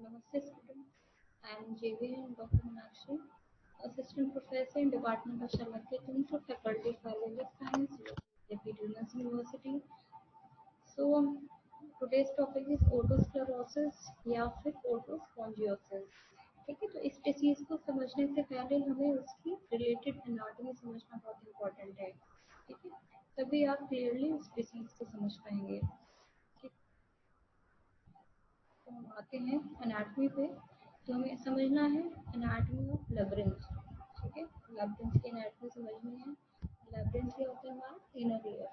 Namaste students, I am JV and Dr. Meenakshi, Assistant Professor in Department of Charlotte Clinical Faculty of Biological Science, University University. So today's topic is otosclerosis या फिर otospongiasis. ठीक है, तो इस disease को समझने से पहले हमें उसकी रिलेटेड एनाटॉमी समझना बहुत इम्पोर्टेंट है. ठीक है, तभी आप क्लियरली उस डिसीज को समझ पाएंगे. ठीक, तो हम आते हैं एनाटॉमी पे. तो हमें समझना है एनाटॉमी ऑफ लेब्रिंथ. ठीक है, लेब्रिंथ की एनाटॉमी समझनी है. लेब्रिंथ क्या होता है हमारा inner ear.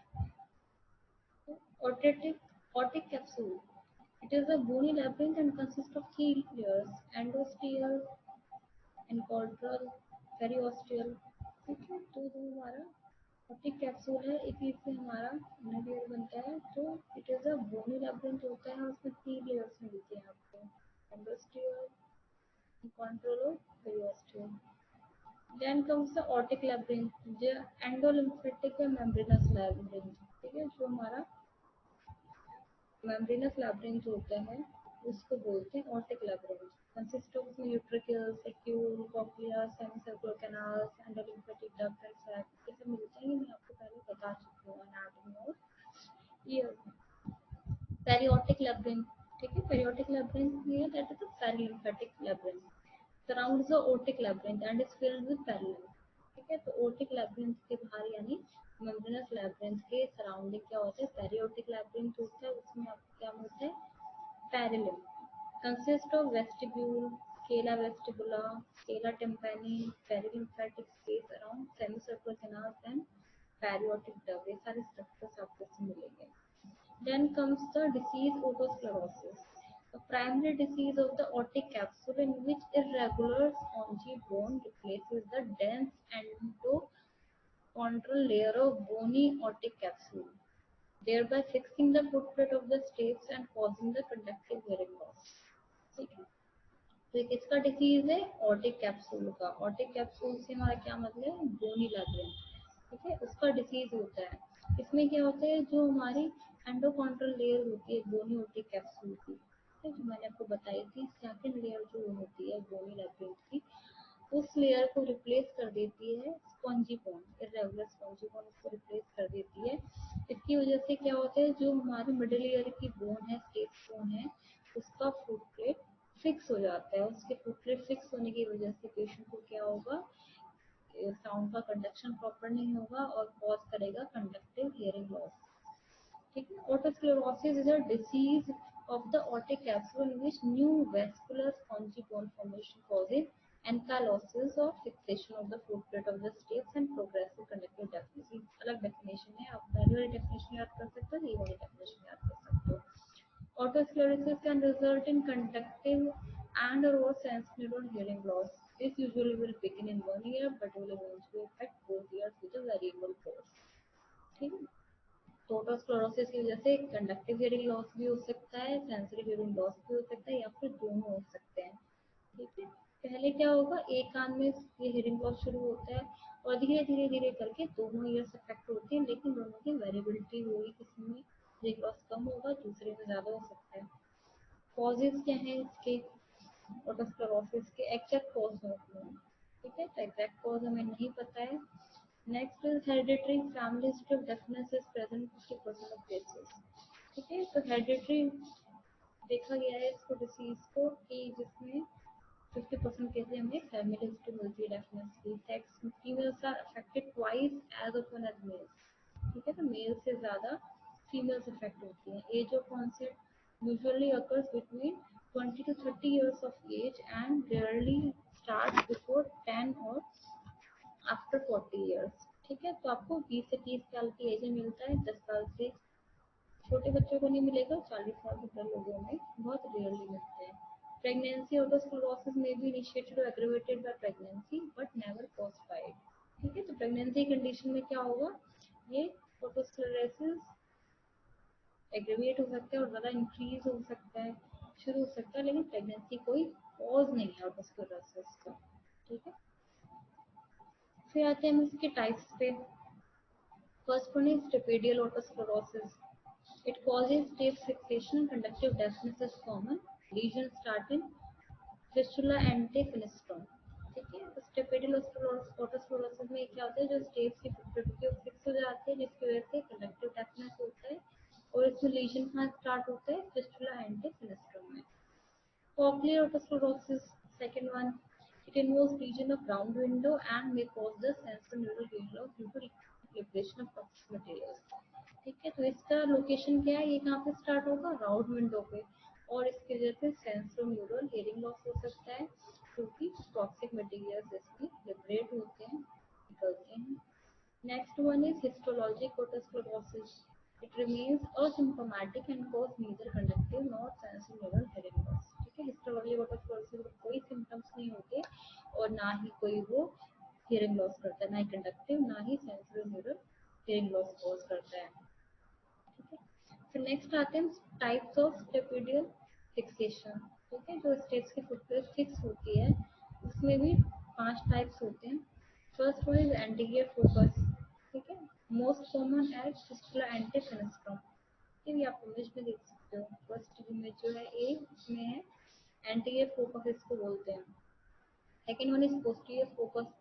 Otic, otic capsule. It is a bony labyrinth and consists of three layers: endosteal, encontral, periosteal. ठीक है, तो जो हमारा otic capsule है, एक इससे हमारा inner layer बनता है. तो it is a bony labyrinth होता है, उसमें तीन layers मिलती हैं आपको: endosteal, encontral और periosteal. Then comes the otic labyrinth, जो endolymphatic या membranous labyrinth. ठीक है, जो हमारा मेम्ब्रेनस लैब्रिंथ होता है उसको बोलते हैं otic labyrinth. Consist of utricles, saccule, cochlea, semicircular canals, endolymphatic duct and sac. ये सब मिलते हैं. मैं आपको पहले बता चुकी हूँ एनाटॉमी और ये पेरियोटिक लैब्रिंथ. ठीक है, पेरियोटिक लैब्रिंथ ये that is the perilymphatic labyrinth surrounds the otic labyrinth and is filled with parallel. ठीक है, तो ओटिक लैब्रिंथ के बाहर यानी मेम्ब्रेनस लैब्रिंथ के सराउंडिंग क्या होता है, पेरियोटिक लैब्रिंथ होता है. उसमें आपको क्या मिलता है, parallel. Consist of vestibule, scala vestibuli, scala tympani, perilymphatic space around semicircular canals and periotic duct. ये सारे स्ट्रक्चर्स आपको इसमें मिलेंगे. Then comes the disease otosclerosis, a primary disease of the otic capsule in which irregular spongy bone replaces the dense endochondral layer of bony otic capsule, thereby fixing the footplate of the stapes and causing the conductive hearing loss. ठीक है, तो ये किसका disease है, otic capsule का. Otic capsule से हमारा क्या मतलब है, बोनी लैब्रिंथ. ठीक है, उसका डिसीज होता है. इसमें क्या होता है, जो हमारी एंडोकॉन्ट्रल लेयर होती है बोनी ओटिक कैप्सूल की, जो मैंने आपको बताई थी, सेकंड लेयर जो होती है बोनी लैब्रिंथ की, उस लेयर को रिप्लेस कर देती है spongy bone, irregular spongy bone उसको रिप्लेस कर देती है. इसकी वजह से क्या होता है, जो हमारी मिडिल ईयर की बोन है, स्टेप्स बोन है, उसका फुट प्लेट फिक्स हो जाता है. उसके फुट प्लेट फिक्स होने की वजह से पेशेंट को क्या होगा, साउंड का कंडक्शन प्रॉपर नहीं होगा और कॉज करेगा कंडक्टिव हियरिंग लॉस. ठीक है, otosclerosis is a disease of the otic capsule in which new vascular spongy bone formation causes ankylosis or fixation of the footplate of the stapes and progressive conductive deafness. अलग definition है, आप पहले वाली definition याद कर सकते हो, ये वाली डेफिनेशन याद कर सकते हो. Otosclerosis can result in conductive and/or sensorineural hearing loss. This usually will begin in 1 year but will eventually affect both ears with a variable course. ठीक है, तो otosclerosis की वजह से कंडक्टिव हियरिंग लॉस भी हो सकता है, सेंसरी हियरिंग लॉस भी हो सकता है, या फिर दोनों हो सकते हैं. ठीक है, पहले क्या होगा, एक कान में ये हियरिंग लॉस शुरू होता है और धीरे धीरे धीरे करके दोनों ईयर्स अफेक्ट होते हैं, लेकिन दोनों की वेरिएबिलिटी होगी, किसी में हियरिंग लॉस कम होगा, दूसरे में ज़्यादा हो सकता है. कॉजेज क्या है इसके, otosclerosis के एग्जैक्ट कॉज होते हैं. ठीक है, तो एग्जैक्ट कॉज हमें नहीं पता है. Next is hereditary. Family history of deafness is present 50% of cases. ठीक है, तो हेरिडिटरी देखा गया है इसको डिसीज को कि जिसमें 50% केसेस हमें फैमिली हिस्ट्री मिलती है डेफनेस की. Sex, females are affected twice as often as males. ठीक है, तो मेल से ज़्यादा फीमेल्स अफेक्ट होती हैं. Age of onset usually occurs between 20 to 30 years of age and rarely starts before 10 or after 40 years. ठीक है, तो आपको 20 से 30 साल की एज में मिलता है, 10 साल से छोटे बच्चों को नहीं मिलेगा, 40 साल से ऊपर लोगों में बहुत रेयरली मिलते हैं. Pregnancy otosclerosis may be initiated or aggravated by pregnancy but never caused by it. ठीक है, तो प्रेगनेंसी कंडीशन में क्या होगा, ये otosclerosis एग्रीवेट हो सकता है और ज़्यादा इंक्रीज हो सकता है, शुरू हो सकता है, लेकिन प्रेगनेंसी कोई कॉज नहीं है otosclerosis का. ठीक है, फिर आते हैं हम इसके टाइप्स पे. First one is stapedial otosclerosis. It causes tape fixation, conductive deafness is common. Lesions start in fistula ante fenestram. ठीक है, स्टेपिडल ऑटोस्क्लेरोसिस में क्या होता है, जो स्टेप्स की फिक्स हो जाती है जिसकी वजह से कंडक्टिव डेफनेस होता है, और इसमें लीजन कहाँ स्टार्ट होता है, फिस्टुला एंटीफिनेस्ट्रम में। Cochlear otosclerosis, second one, it involves region of round window and may cause the sensorineural gain loss due to liberation of toxic materials. ठीक है, तो इसका लोकेशन क्या है, ये कहाँ पे स्टार्ट होगा, राउंड विंडो पे, और इसकी वजह से सेंसोन्यूरल हियरिंग लॉस हो सकता है क्योंकि टॉक्सिक मटेरियल्स इसमें लिबरेट होते हैं, निकलते हैं। Next one is histologic otosclerosis. It remains asymptomatic and cause neither conductive nor sensorineural hearing loss. ठीक है, histologic otosclerosis में कोई symptoms नहीं होते और ना ही कोई वो hearing loss करता है, ना ही conductive ना ही sensorineural hearing loss cause करता है। ठीक है, फिर नेक्स्ट आते हैं टाइप्स ऑफ स्टेपिडियल फिक्सेशन। ठीक है, जो स्टेप्स की फुट पे फिक्स होती है उसमें भी 5 टाइप्स होते हैं। First one is anterior focus. ठीक है, मोस्ट कॉमन है फिस्टुला एंटीफिनेस्ट्रम। ये भी आप इमेज में देख सकते हो, फर्स्ट इमेज जो है ए उसमें है एंटीरियर फोकस इसको बोलते हैं। Second one is posterior focus,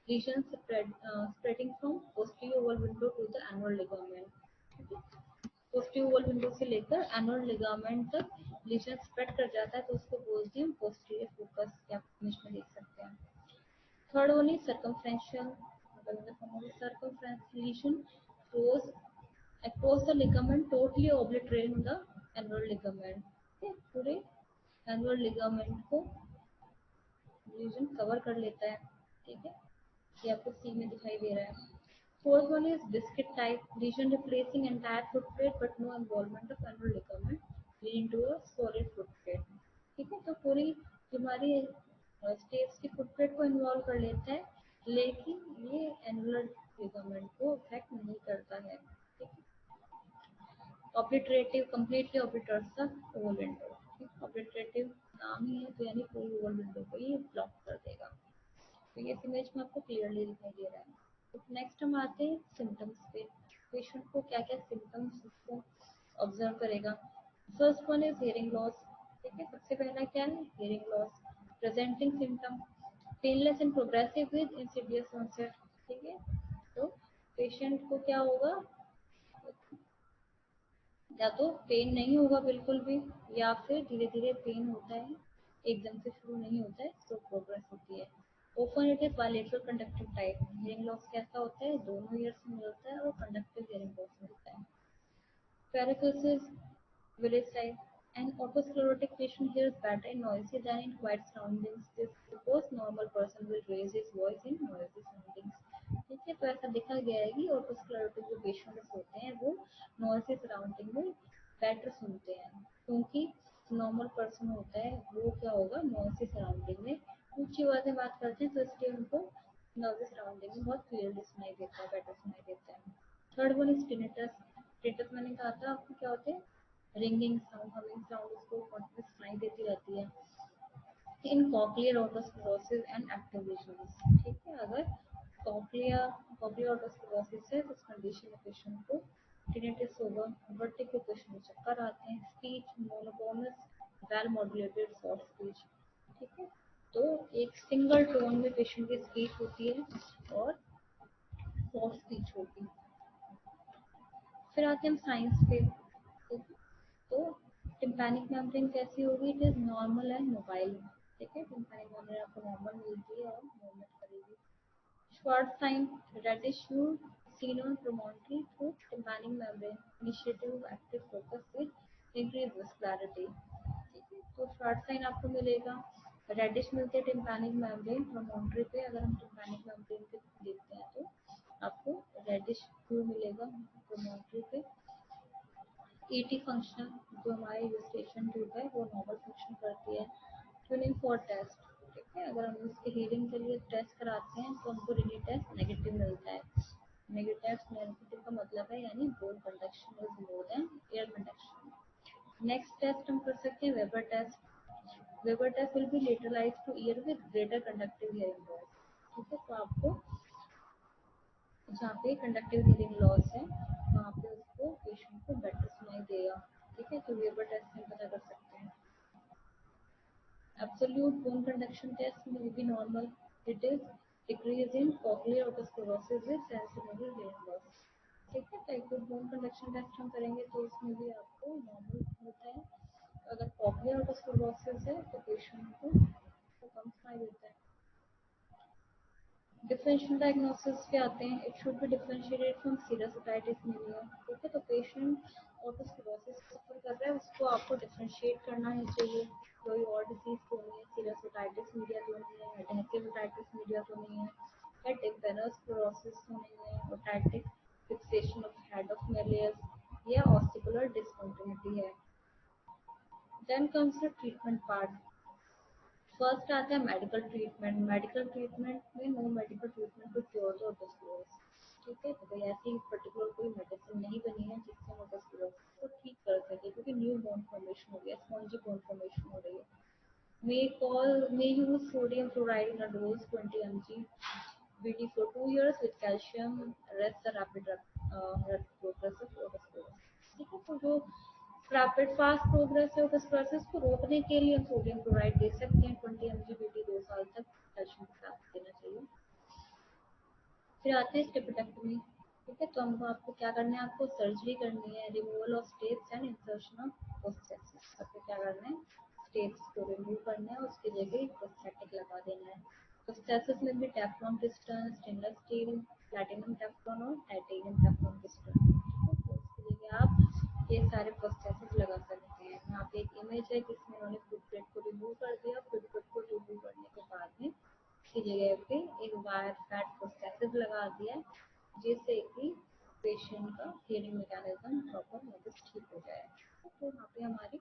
lesion spreading from posterior oval window to the annular ligament। ठीक है, पोस्टीरियर ओवल विंडो से लेकर एनुअल लिगामेंट तक लीजन स्प्रेड कर जाता है तो उसको बोलते हैं पोस्टीरियर फोकस, या आप इमेज में देख सकते हैं। Third one is circumferential, circumferential lesion flows across the ligament totally obliterating the annular ligament। पूरे एनुअल लिगामेंट को लीजन कवर कर लेता है। ठीक है, ये आपको सी में दिखाई दे रहा है। Fourth one is biscuit type lesion replacing entire foot plate but no involvement of annular ligament leading to a solid foot plate। ठीक है, तो पूरी हमारी स्टेप्स की फुट प्लेट को इन्वॉल्व कर लेता है लेकिन ये एनुलर लिगामेंट को अफेक्ट नहीं करता है। Obliterative completely ऑब्लिटर्स the Oval window. Obliterative नाम ही है तो यानी पूरी ओवल विंडो को ये ब्लॉक कर देगा। तो ये इमेज में आपको क्लियरली दिखाई दे रहा है। तो नेक्स्ट हम आते हैं सिम्टम्स पे, पेशेंट को क्या क्या सिम्टम्स उसको ऑब्जर्व करेगा। First one is hearing loss. ठीक है, सबसे पहला क्या है, hearing loss. Presenting symptom painless and progressive with insidious onset. ठीक है, तो पेशेंट को क्या होगा, या तो पेन नहीं होगा बिल्कुल भी, या फिर धीरे धीरे पेन होता है, एकदम से शुरू नहीं होता है, तो प्रोग्रेस होती है। Open it is bilateral conductive type. Hearing loss कैसा होता है, दोनों ईयर्स में मिलता है और कंडक्टिव हियरिंग लॉस मिलता है। पैराकिनेसिस village type. An otosclerotic patient hears better in noisy than in quiet surroundings. This because normal person will raise his voice in noisy surroundings. ठीक है, तो ऐसा देखा गया है कि ऑटोस्क्लेरोटिक जो पेशेंट्स होते हैं वो नॉइसी सराउंडिंग में बेटर सुनते हैं, क्योंकि नॉर्मल पर्सन होता है वो क्या होगा, नॉइसी सराउंडिंग में ऊंची आवाज में बात करते हैं तो इसलिए उनको नॉइसी सराउंडिंग में बहुत क्लियरली सुनाई देता है, बेटर सुनाई देता है। Third one is tinnitus. Tinnitus मैंने कहा था आपको क्या होते हैं, रिंगिंग साउंड, हमिंग साउंड उसको कंटिन्यूस सुनाई देती रहती है। इन cochlear otosclerosis and active lesions. ठीक है, अगर कॉक्लियर ऑटोस्क्लेरोसिस है तो इस कंडीशन में पेशेंट को टिनिटस होगा, वर्टिफिकेशन में चक्कर आते हैं, speech monotonous well modulated soft speech. ठीक है, तो एक सिंगल टोन में पेशेंट की स्पीच होती है और सॉफ्ट स्पीच होगी। फिर आते हैं हम साइंस पे। तो टिम्पैनिक मेम्ब्रेन कैसी होगी, it is normal and mobile. ठीक है, टिम्पैनिक मेम्ब्रेन आपको नॉर्मल मिलती है और मूवमेंट करेगी। Schwarzschild reddish hue seen on promontory through tympanic membrane initiative of active focus with increased vascularity। ठीक है, तो Schwarzschild आपको मिलेगा, रेडिश मिलते हैं टिम्पैनिक मेम्ब्रेन प्रोमोनटरी पे। अगर हम टिम्पैनिक मेम्ब्रेन पे देखते हैं तो आपको रेडिश ह्यू मिलेगा प्रोमोनटरी पे। ईटी फंक्शन, जो हमारे यूस्टेशन ट्यूब है वो नॉर्मल फंक्शन करती है। Tuning fork test. ठीक है, अगर हम उसके हीलिंग के लिए टेस्ट कराते हैं तो हमको रिली टेस्ट नेगेटिव मिलता है। नेगेटिव का मतलब है यानी bone conduction is more than air conduction. Next test हम कर सकते हैं Weber test. Weber test will be lateralize to ear with greater conductive hearing loss. ठीक है, तो आपको जहाँ पे कंडक्टिव हियरिंग लॉस है वहाँ पे उसको पेशेंट को बेटर सुनाई देगा। ठीक है, तो वेबर टेस्ट से पता कर सकते हैं। Absolute bone conduction test may be normal. It is decrease in cochlear otosclerosis with sensory hearing loss. ठीक है, तो एक बोन कंडक्शन टेस्ट हम करेंगे तो उसमें भी आपको नॉर्मल होता है. अगर कॉक्लियर otosclerosis है तो पेशेंट को कम सुनाई देता है. डिफरेंशियल डायग्नोसिस पे आते हैं. It should be differentiated from serous otitis media. ठीक है, तो पेशेंट ऑटोस्क्लेरोसिस सफर कर रहा है, उसको आपको डिफरेंशिएट करना ही चाहिए. कोई और डिजीज तो नहीं है, सीरस ओटाइटिस मीडिया तो नहीं है, एडहेसिव ओटाइटिस मीडिया तो नहीं है, या टिम्पेनस क्लोरोसिस तो नहीं है, otitic fixation of head of malleus या ऑस्टिकुलर डिसकंटिन्यूटी है. Then comes the treatment part. First आता है मेडिकल ट्रीटमेंट. मेडिकल ट्रीटमेंट में no medical treatment to cure the otosclerosis. ठीक है, तो कोई ऐसी पर्टिकुलर कोई मेडिसिन नहीं बनी है जिससे हम ओटोस्क्लेरोसिस को ठीक कर सके, क्योंकि न्यू बोन फॉर्मेशन हो गया, स्पॉन्जी बोन फॉर्मेशन हो रही है. May use sodium fluoride in a dose 20 mg BD for 2 years with calcium. Rest the rapid progress of otosclerosis. ठीक है, तो जो रैपिड फास्ट प्रोग्रेस है otosclerosis को रोकने के लिए हम सोडियम क्लोराइड दे सकते हैं 20 mg BD 2 साल तक कैल्शियम के साथ देना चाहिए. फिर आते हैं स्टेपेक्टमी. ठीक है, तो हमको आपको क्या करना है, आपको सर्जरी करनी है. Removal of steps and insertion of prosthesis. आपको क्या करना है, स्टेप्स को रिमूव करना है, उसकी जगह प्रोस्थेटिक लगा देना है. प्रोस्थेसिस में भी Teflon piston, stainless steel, platinum Teflon और टाइटेनियम टेफ्लॉन पिस्टन. तो उसकी जगह आप ये सारे प्रोस्थेसिस लगा सकते हैं. यहाँ पे एक इमेज है जिसमें उन्होंने फुट प्लेट को रिमूव कर दिया. फुट प्लेट को रिमूव करने के बाद में की जगह पे एक वायर फैट प्रोस्थेसिस लगा दिया है, जिससे कि पेशेंट का हियरिंग मैकेनिज्म प्रॉपर वापस ठीक हो जाए. तो यहाँ पे हमारी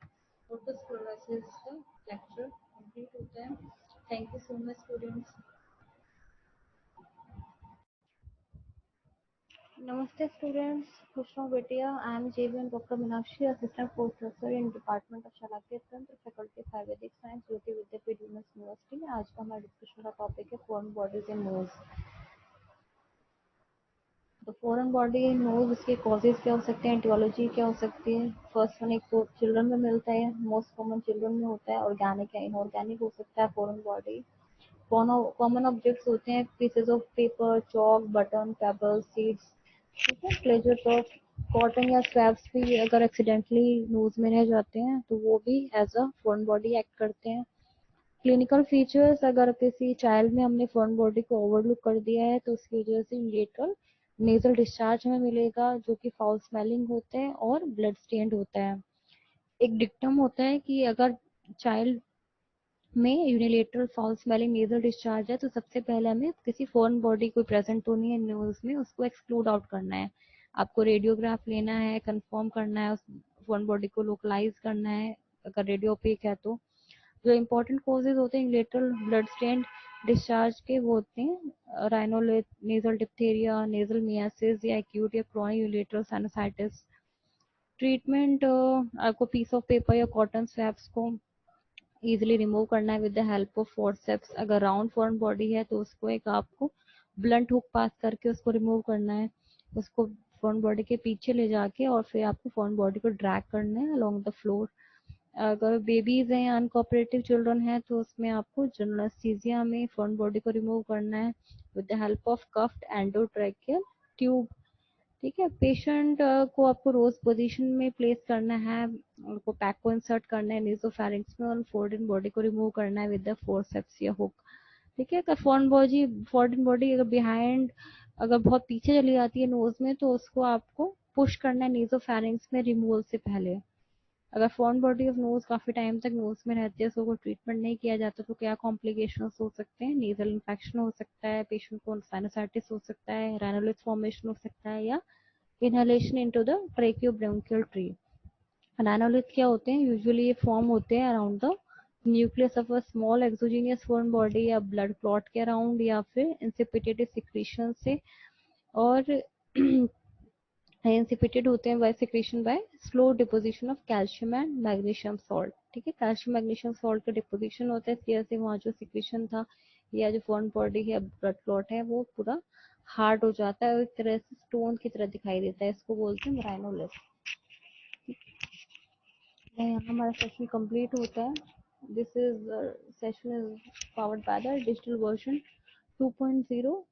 ओटोस्क्लेरोसिस का लेक्चर कंप्लीट होता है. Thank you so much students. Namaste students, Khushno Betia. I am JVN Dr. Minakshi, Assistant Professor in Department of Charakya Tantra, Faculty of Ayurvedic Science, Jyoti Vidyapeeth University. आज का हमारा डिस्कशन का topic है foreign bodies in knows. तो foreign body in knows, इसके causes क्या हो सकते हैं, एटियोलॉजी क्या हो सकती है. फर्स्ट वन एक तो चिल्ड्रन में मिलता है, मोस्ट कॉमन चिल्ड्रन में होता है. ऑर्गेनिक या इनऑर्गेनिक हो सकता है फॉरेन बॉडी. कॉमन ऑब्जेक्ट्स होते हैं pieces of paper, chalk, button, pebbles, seeds. ठीक है, प्लेजर्स ऑफ कॉटन या स्वेब्स भी अगर एक्सीडेंटली नोज में रह जाते हैं तो वो भी as a foreign body act करते हैं. क्लिनिकल फीचर्स, अगर किसी चाइल्ड में हमने फॉरेन बॉडी को ओवरलुक कर दिया है तो उसकी वजह से लेटरल नेजल डिस्चार्ज हमें मिलेगा जो कि फाउल स्मेलिंग होते हैं और ब्लड स्टेन्ड होता है. एक डिक्टम होता है कि अगर चाइल्ड में unilateral foul smelling nasal discharge है तो सबसे पहले हमें किसी फॉरेन बॉडी कोई प्रेजेंट तो नहीं है नोज में, उसको एक्सक्लूड आउट करना है. आपको रेडियोग्राफ लेना है, कंफर्म करना है, उस फॉरेन बॉडी को लोकलाइज करना है अगर रेडियोपेक है तो. जो इम्पोर्टेंट कॉजेज होते हैं लेटरल ब्लड स्टेन डिस्चार्ज के, वो होते हैं राइनोलेट, नेजल डिप्थेरिया, नेजल मियासिस या एक्यूट या क्रॉनिक यूनिलेटरल साइनसाइटिस. ट्रीटमेंट, आपको पीस ऑफ पेपर या कॉटन स्वैप्स को इजीली रिमूव करना है with the help of forceps. अगर राउंड फॉर्म बॉडी है तो उसको एक आपको ब्लंट हुक पास करके उसको रिमूव करना है. उसको फॉर्म बॉडी के पीछे ले जाके और फिर आपको फॉर्म बॉडी को ड्रैग करना है अलोंग द फ्लोर. अगर बेबीज हैं या अनकोऑपरेटिव चिल्ड्रन हैं तो उसमें आपको जनरल एनेस्थीसिया में फॉर्म बॉडी को रिमूव करना है with the help of cuffed endotracheal tube. ठीक है, पेशेंट को आपको रोज पोजीशन में प्लेस करना है, उनको पैक को इंसर्ट करना है नेसोफैरिंक्स में और फॉरन बॉडी को रिमूव करना है विद द फोर्सेप्स या हुक. ठीक है, अगर फॉरन बॉडी अगर बिहाइंड, अगर बहुत पीछे चली जाती है नोज में तो उसको आपको पुश करना है नेसोफैरिंक्स में रिमूवल से पहले. अगर फॉरन बॉडी ऑफ नोज काफी टाइम तक नोज में रहती है तो उसको ट्रीटमेंट नहीं किया जाता तो क्या कॉम्प्लिकेशंस हो सकते हैं, नेजल इन्फेक्शन हो सकता है, पेशेंट को साइनसाइटिस हो सकता है, राइनोलिस फॉर्मेशन हो सकता है या inhalation into the tracheobronchial tree. Rhinolith क्या होते हैं, यूजुअली ये फॉर्म होते हैं around the nucleus of a small exogenous foreign body या ब्लड क्लॉट के अराउंड या फिर इंसिपिटेटेड सिक्रीशन से. और इंसिपिटेड होते हैं by secretion by slow deposition of calcium and magnesium salt. ठीक है, कैल्शियम मैग्नीशियम सॉल्ट का डिपोजिशन होता है, इसकी वजह से वहाँ जो सिक्रीशन था या जो फॉरेन बॉडी है ब्लड क्लॉट है वो पूरा हार्ड हो जाता है और एक तरह से स्टोन की तरह दिखाई देता है, इसको बोलते हैं राइनोलिथ. यहाँ हमारा सेशन कंप्लीट होता है. this is session is powered by the digital version 2.0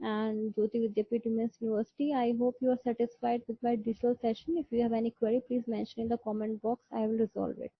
and Jyoti Vidyapit Women's University. I hope you are satisfied with my digital session. If you have any query, please mention in the comment box. I will resolve it.